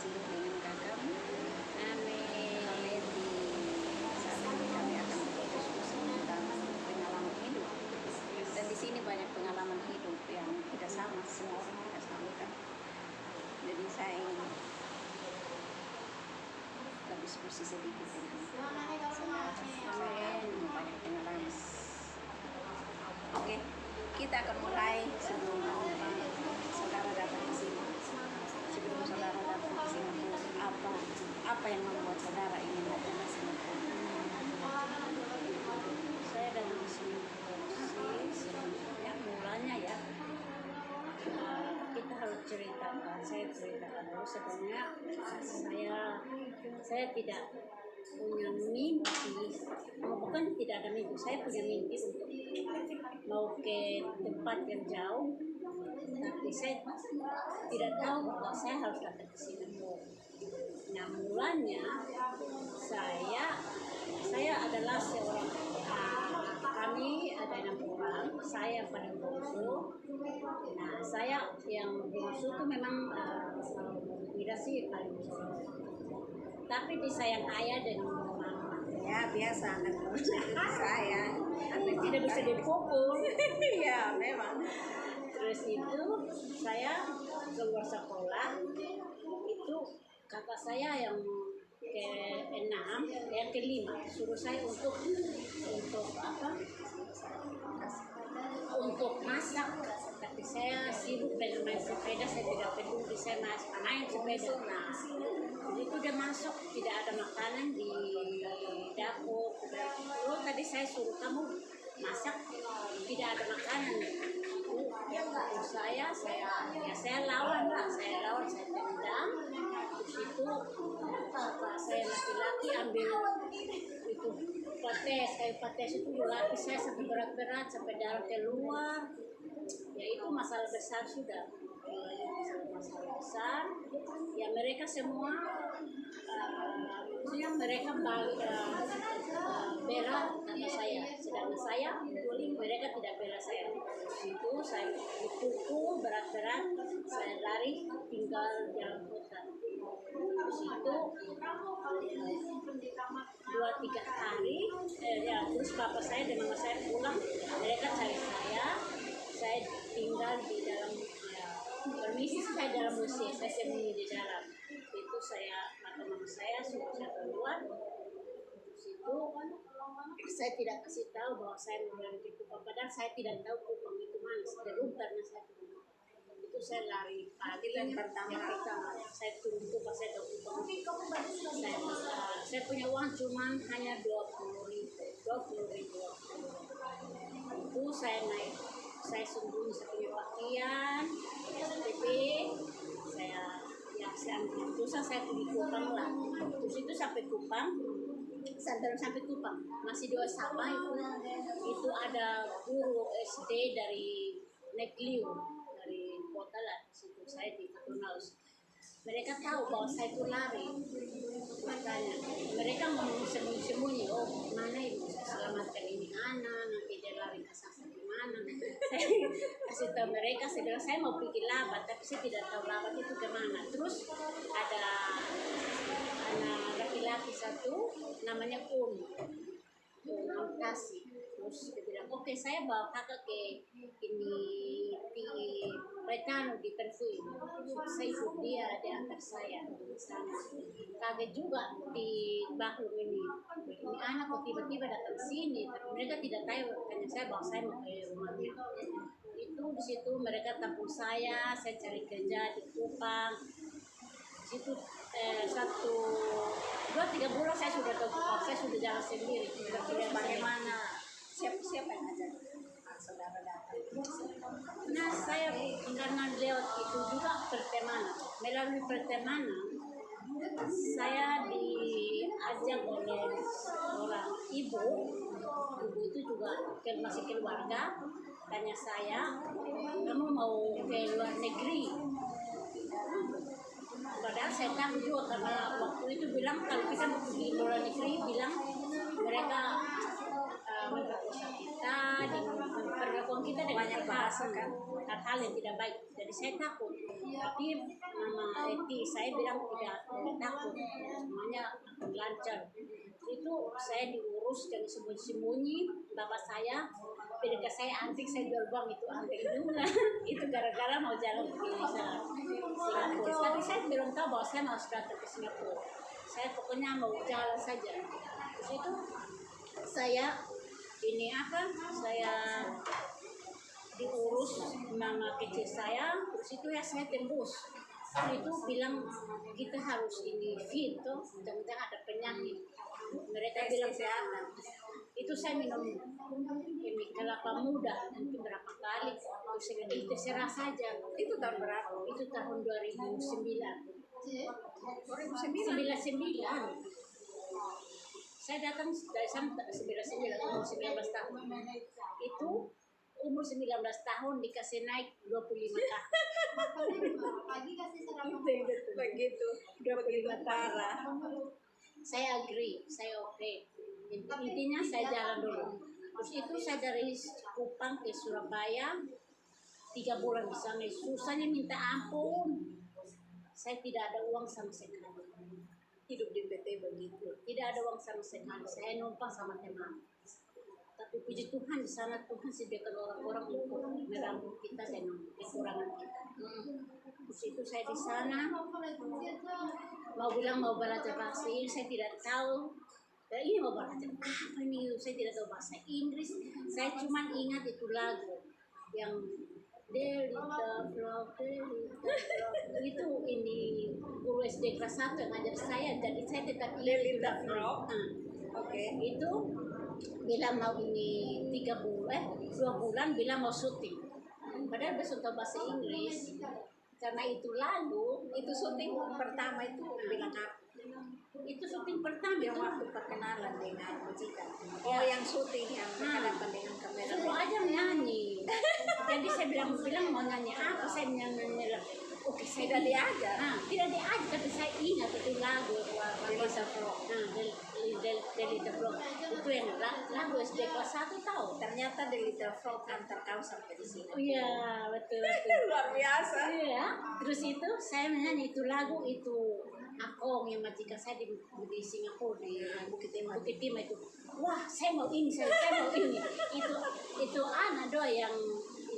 sini dengan kakakmu. Kami di saat ini kami akan berdiskusi tentang pengalaman hidup. Dan di sini banyak pengalaman hidup yang tidak sama, semua orang tidak sama kan. Jadi saya ingin berdiskusi sedikit dengan saudara saya yang banyak pengalaman. Oke, kita akan mulai sebelum saudara datang ke sini. Sebelum saudara datang ke Singapura, apa yang membuat saudara ingin datang ke Singapura? Saya datang ke Singapura yang mulanya ya. Kita harus ceritakan. Saya ceritakan dulu sebelumnya. Saya tidak punya mimpi, bukan tidak ada mimpi. Saya punya mimpi untuk mau ke tempat yang jauh, tapi saya tidak tahu bahwa saya harus datang ke Singapura. Nah, mulanya saya adalah seorang kami ada 6 orang, saya yang paling bungsu. Nah, saya yang bungsu itu memang tidak sih paling bungsu. Tapi disayang ayah dan mama. Ya biasa anak saya, tapi tidak bisa dipukul. Ya memang. Terus itu saya keluar sekolah, itu kakak saya yang ke-6, yang ke-5 suruh saya untuk apa? Untuk masak. Tapi saya sibuk dengan main sepeda, saya tidak peduli, saya main sepeda. Nah, jadi itu udah masuk, tidak ada makanan di dapur. Lalu tadi saya suruh kamu masak, tidak ada makanan. Saya lawan, saya tendang. Terus itu saya laki-laki ambil itu kayu pates itu dilapis saya sampai berat-berat sampai darah keluar. Ya itu masalah besar sudah. Masalah besar. Ya mereka semua mereka bela kata saya, sedangkan saya mereka tidak bela saya. Itu saya dipukul berat-berat, saya lari tinggal jalan kota. Terus itu 2-3 hari terus papa saya dan mama saya pulang, mereka cari saya tinggal di dalam permisi, saya dalam musim, saya sembunyi di dalam. Itu kata mama saya suruh saya keluar. Terus itu saya tidak kasih tahu bahwa saya mau lari ke Kupang, padahal saya tidak tahu Kupang itu mana, karena saya itu saya lari pagi dan pertama saya turun Kupang, saya tahu Kupang. Saya punya uang cuma hanya 20.000. Itu saya naik, saya sembunyi, saya punya pakaian, SPP, saya ambil susah, saya pergi Kupang lah. Terus itu sampai Kupang, sampai Kupang masih 2 sama itu ada guru SD dari Nekliu, dari kota lah, situ saya di Katunaus. Mereka tahu bahwa saya itu lari, makanya mereka mau sembunyi-sembunyi. Oh, mana ibu selamatkan ini anak, nanti dia lari ke sana gimana? Saya kasih tahu mereka, saya bilang saya mau pergi Labat, tapi saya tidak tahu Labat itu kemana. Terus ada anak laki-laki satu, namanya Kasih. Terus dia bilang, oke, saya bawa kakak ke ini di Retano di Perfui. Saya ikut dia, dia antar saya di sana. Kaget juga di Bahlum ini anak kok tiba-tiba datang sini, tapi mereka tidak tahu karena saya bawa saya mau ke rumahnya. Itu di situ mereka tampung saya cari kerja di Kupang. Itu 1-2-3 bulan saya sudah tahu Kupang, saya sudah jalan sendiri. Bagaimana siapa yang ngajar saudara datang? Nah, saya karena lewat itu juga pertemanan, melalui pertemanan saya diajak oleh orang ibu itu juga masih keluarga, tanya saya, kamu mau ke luar negeri? Padahal saya tahu juga karena waktu itu bilang kalau kita mau pergi luar negeri, bilang mereka memperkosa kita, perlakuan kita dengan banyak bahasa kan. hal-hal yang tidak baik. Jadi saya takut. Tapi Mama Eti saya bilang tidak takut, semuanya akan lancar. Itu saya diurus dan sembunyi-sembunyi. Bapak saya, ketika saya antik saya jual bang itu antik juga. Itu gara-gara mau jalan ke Singapura. Tapi saya belum tahu bahwa saya mau datang ke Singapura. Saya pokoknya mau jalan saja. Terus itu saya saya diurus mama kecil saya, terus itu ya saya tembus. Itu bilang kita harus ini fit tuh, jangan-jangan ada penyakit. Mereka bilang itu saya minum ini kelapa muda nanti berapa kali, itu serah saja. Itu tahun berapa? Itu tahun 2009. 2009. Saya datang dari sana 19 tahun. Itu umur 19 tahun dikasih naik 25 tahun. Begitu 25 parah. Saya agree, saya oke. Intinya saya jalan dulu. Terus itu saya dari Kupang ke Surabaya 3 bulan di sana. Susahnya minta ampun. Saya tidak ada uang sama sekali. Hidup di PT begitu. Tidak ada uang sama sekali. Saya numpang sama teman. Tapi puji Tuhan di sana Tuhan sediakan orang-orang untuk merangkul kita dengan kekurangan kita. Terus itu saya di sana mau bilang mau belajar bahasa Inggris, saya tidak tahu. Dan ini mau belajar apa ini? Saya tidak tahu bahasa Inggris. Saya cuma ingat itu lagu yang Delita Frog, itu ini guru SD kelas 1 yang ngajar saya, jadi saya tetap Delita Frog. Oke. Itu bilang mau ini 2 bulan bilang mau syuting. Padahal besok tahu bahasa Inggris. Karena itu lagu, Itu syuting pertama itu bilang apa? itu syuting pertama Yang itu waktu perkenalan dengan majikan. Oh, yang syuting yang berhadapan dengan kamera. suruh aja nyanyi. Jadi saya bilang mau nyanyi apa, saya nyanyi. Oke, saya Tidak diajar. tidak diajar, tapi saya ingat itu lagu Delita Frog. Delita Frog itu yang lagu SD kelas 1 tahu. Ternyata The Little Frog antar kau sampai di sini. Oh iya, betul. Luar biasa. Iya. Terus itu saya menyanyi itu lagu itu Akong yang majikan saya di Singapura di Bukit Timah itu. Wah, saya mau ini, saya mau ini. Itu anak doa yang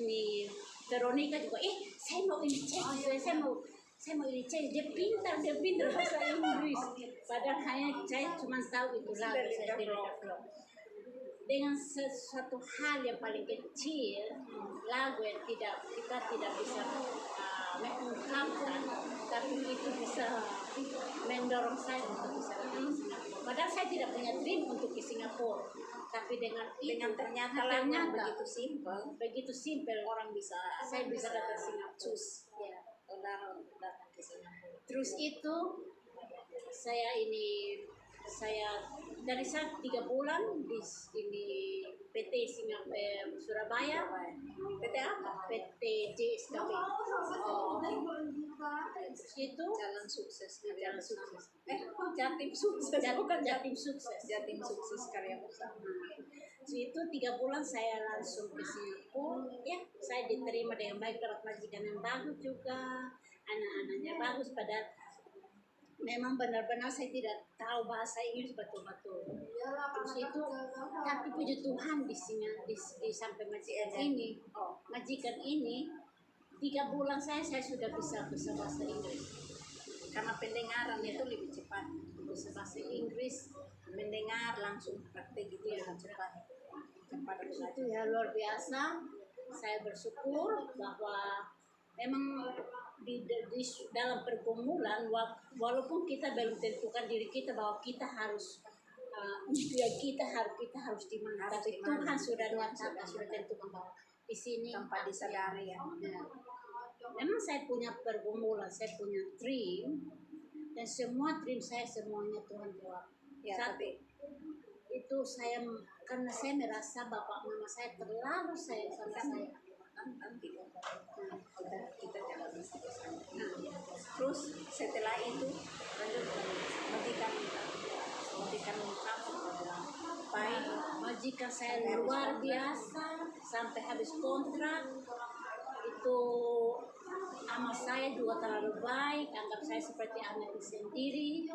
ini Veronica juga. Saya mau ini cek, saya mau ini cek. Dia pintar bahasa Inggris. Padahal hanya saya cuma tahu itu lagu saya Delita. Dengan sesuatu hal yang paling kecil, lagu yang kita tidak bisa mengungkapkan, tapi itu bisa mendorong saya untuk bisa ke Singapura. Padahal saya tidak punya dream untuk ke Singapura, tapi dengan ternyata begitu simpel orang saya bisa datang ke Singapura. Ya, saudara datang ke Singapura. Terus itu saya dari saat 3 bulan di ini PT Surabaya. PT apa? PT JSKP. Itu Jalan Sukses. Jatim Sukses. Bukan Jatim Sukses. Jatim Sukses Karya Bersama. Itu 3 bulan saya langsung ke Singapura. Ya, saya diterima dengan baik, dapat majikan yang bagus juga, anak-anaknya bagus. Padahal memang benar-benar saya tidak tahu bahasa Inggris betul-betul. Terus itu, tapi puji Tuhan di sampai majikan ini 3 bulan saya sudah bisa bahasa Inggris. Karena pendengaran itu lebih cepat. Bisa bahasa Inggris, mendengar langsung praktek itu lebih cepat. Itu ya luar biasa. Saya bersyukur bahwa memang di dalam pergumulan, walaupun kita belum tentukan diri kita bahwa kita harus kita harus di mana, tapi Tuhan sudah tentukan bahwa di sini tanpa disadari ya. Memang saya punya pergumulan, saya punya dream, dan semua dream saya semuanya Tuhan jawab. Ya, tapi itu karena saya merasa bapak mama saya terlalu sayang sama saya. Kita jangan bisa kesana. Terus setelah itu lanjut majikan kamu. sampai majikan saya luar biasa sampai habis kontrak. Itu ama saya juga terlalu baik, anggap saya seperti anaknya sendiri.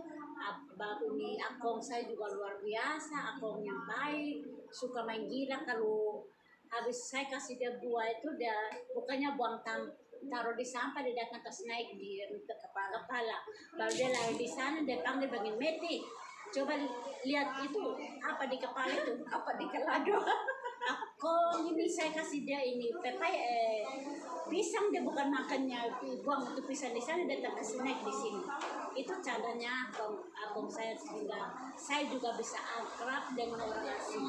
Baru ini akong saya juga luar biasa, akong yang baik, suka main gila. Kalau habis saya kasih dia buah itu, dia bukannya buang taruh di sampah, dia datang ke naik di kepala. Baru dia lari di sana, dia panggil bagian Meti, coba lihat itu apa di kepala itu, apa di kelado. Aku ini saya kasih dia ini pisang, dia bukan makannya, buang itu pisang di sana, datang ke snack di sini. Itu caranya akong saya, sehingga saya juga bisa akrab dengan orang asing.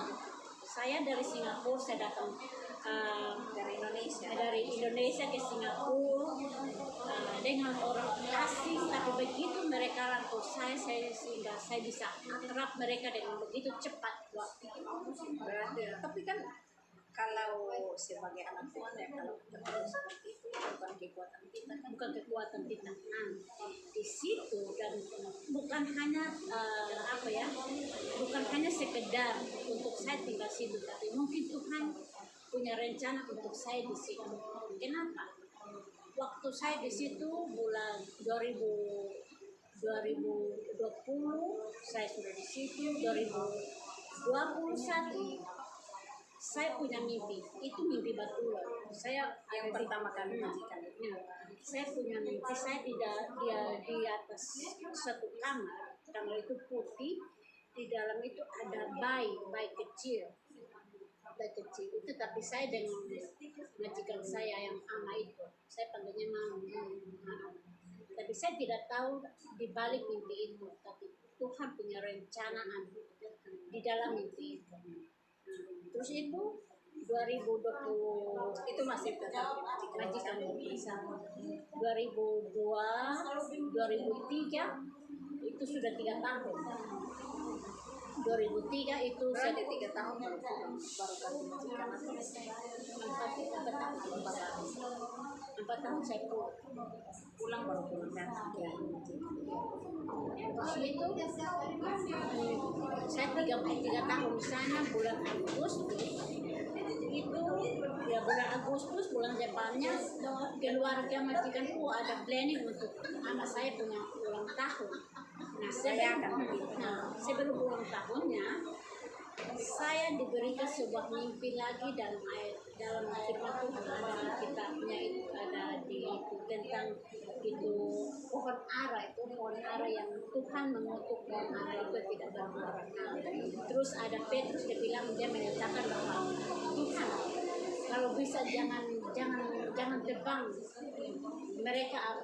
Saya dari Singapura, saya datang dari Indonesia ke Singapura dengan orang asing, tapi begitu mereka rangkul saya sehingga saya bisa akrab mereka dengan begitu cepat waktu. berarti. Tapi kan kalau sebagai anak Tuhan ya, kalau ketemu seperti itu bukan kekuatan kita kan. Bukan kekuatan kita. Di situ, dan bukan hanya bukan hanya sekedar untuk saya tinggal situ, tapi mungkin Tuhan punya rencana untuk saya di situ. Kenapa? Waktu saya di situ bulan 2020 saya sudah di situ. 2021 saya punya mimpi, itu mimpi betul. Saya Yang pertama kali majikan itu. Saya punya mimpi, saya dia di atas satu kamar itu putih, di dalam itu ada bayi kecil itu, tapi saya dengan majikan saya yang ama itu, saya panggilnya mama. Tapi saya tidak tahu di balik mimpi itu, tapi Tuhan punya rencana di dalam mimpi itu. Terus itu 2020 Itu masih tetap majikan bersama. 2002, 2003 itu sudah 3 tahun. 2003 itu berarti 3 tahun baru pulang, baru ganti majikan atau 4 tahun saya pulang baru pulang ganti majikan. Terus itu saya 3 tahun di sana. Bulan Agustus itu ya, bulan Agustus bulan depannya keluarga majikanku ada planning untuk anak saya punya ulang tahun. Sebelum ulang tahunnya saya diberikan sebuah mimpi lagi dalam firman Tuhan. Ada kitabnya itu, ada di itu tentang itu pohon ara yang Tuhan mengutuk pohon ara itu tidak berbuah. Terus ada Petrus, dia bilang, dia menyatakan bahwa Tuhan kalau bisa jangan tebang mereka,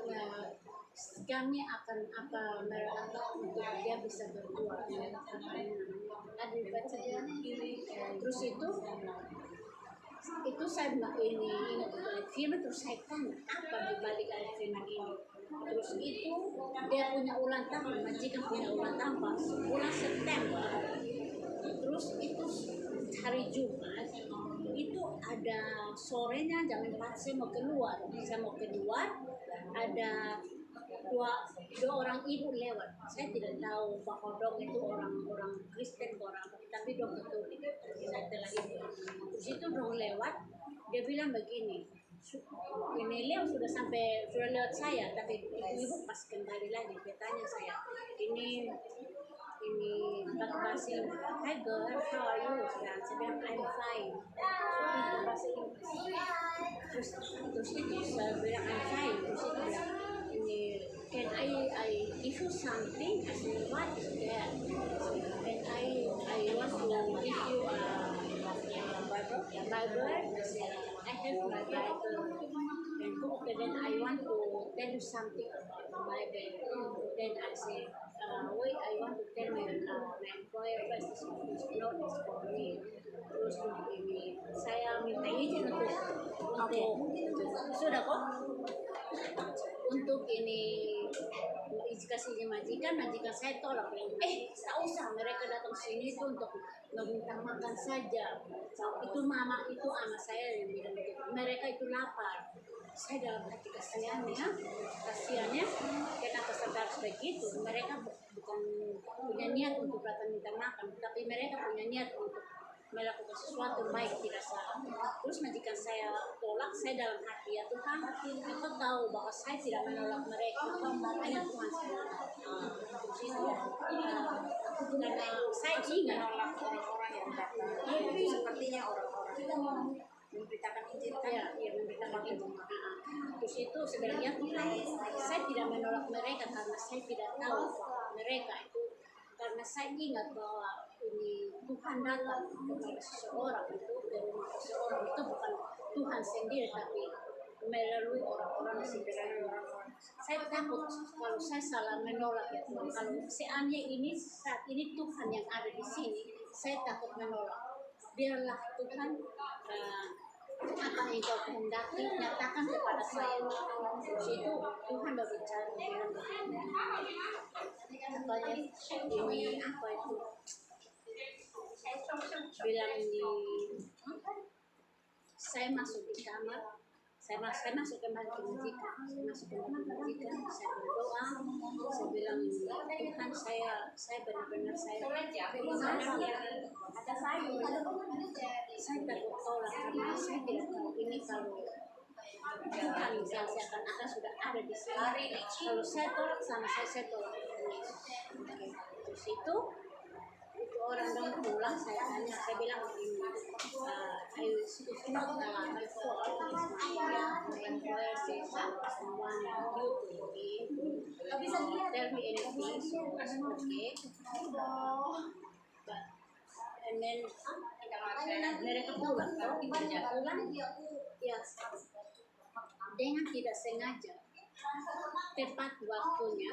kami akan untuk dia bisa berbuat. Ada dibaca ya. Terus itu saya ini ingat firman, terus saya tanya apa di balik ayat firman ini. Terus itu dia punya ulang tahun, majikan punya ulang tahun bulan September. Terus itu hari Jumat itu ada sorenya jam 4 saya mau keluar, ada dua orang ibu lewat. Saya tidak tahu bahwa dong itu orang Kristen, tapi dong Katolik. Saya telah itu. Terus itu dong lewat, dia bilang begini, ini Leo sudah lewat saya, tapi ibu pas kembali lagi, dia tanya saya, ini bahasa Inggris, hi girl, how are you? Saya bilang, I'm fine. Itu bahasa Inggris. Terus itu saya bilang, I'm fine. Terus itu bilang, ini can I give you something? I said, what is that? And I want to give you a Bible. I said, I have my Bible. And okay, then I want to tell you something about the Bible. Then I say, wait, I want to tell my employer first is notice for me. Terus ini saya minta izin untuk sudah kok. untuk ini kasihnya majikan saya tolak, bilang tak usah mereka datang sini itu untuk meminta makan saja. Itu mama itu ama saya yang bilang begitu, mereka itu lapar. Saya dalam hati kasihannya kenapa saudara begitu, mereka bukan punya niat untuk datang minta makan, tapi mereka punya niat untuk melakukan sesuatu baik, tidak salah. Terus majikan saya tolak, saya dalam hati, ya Tuhan, Engkau tahu bahwa saya tidak menolak mereka, hanya Tuhan saya. Terus itu karena saya ingat menolak orang-orang yang datang. Itu sepertinya orang-orang yang memberitakan Injil kan? ya memberitakan itu. Terus itu sebenarnya Tuhan, saya tidak menolak mereka karena saya tidak tahu mereka itu, karena saya ingat bahwa ini Tuhan datang kepada seseorang itu, ke rumah seseorang itu bukan Tuhan sendiri, tapi melalui orang-orang sebenarnya. Saya takut kalau saya salah menolak, ya Tuhan, kalau seandainya ini saat ini Tuhan yang ada di sini, saya takut menolak. Biarlah Tuhan apa yang Kau kehendaki nyatakan kepada saya. Terus itu Tuhan berbicara bilang katanya ini apa itu, bilang ini saya masuk di kamar, saya masuk ke majikan, saya berdoa, saya bilang Tuhan, saya benar-benar saya takut tolak karena saya tidak tahu ini kalau Tuhan misalnya akan sudah ada di sini. Kalau saya tolak sama saya tolak. Terus itu orang dong pulang, saya tanya, saya bilang begini, it's not my fault, it's my employer says someone you tell me anything, so it's okay. But and then mereka pulang, ya dengan tidak sengaja tepat waktunya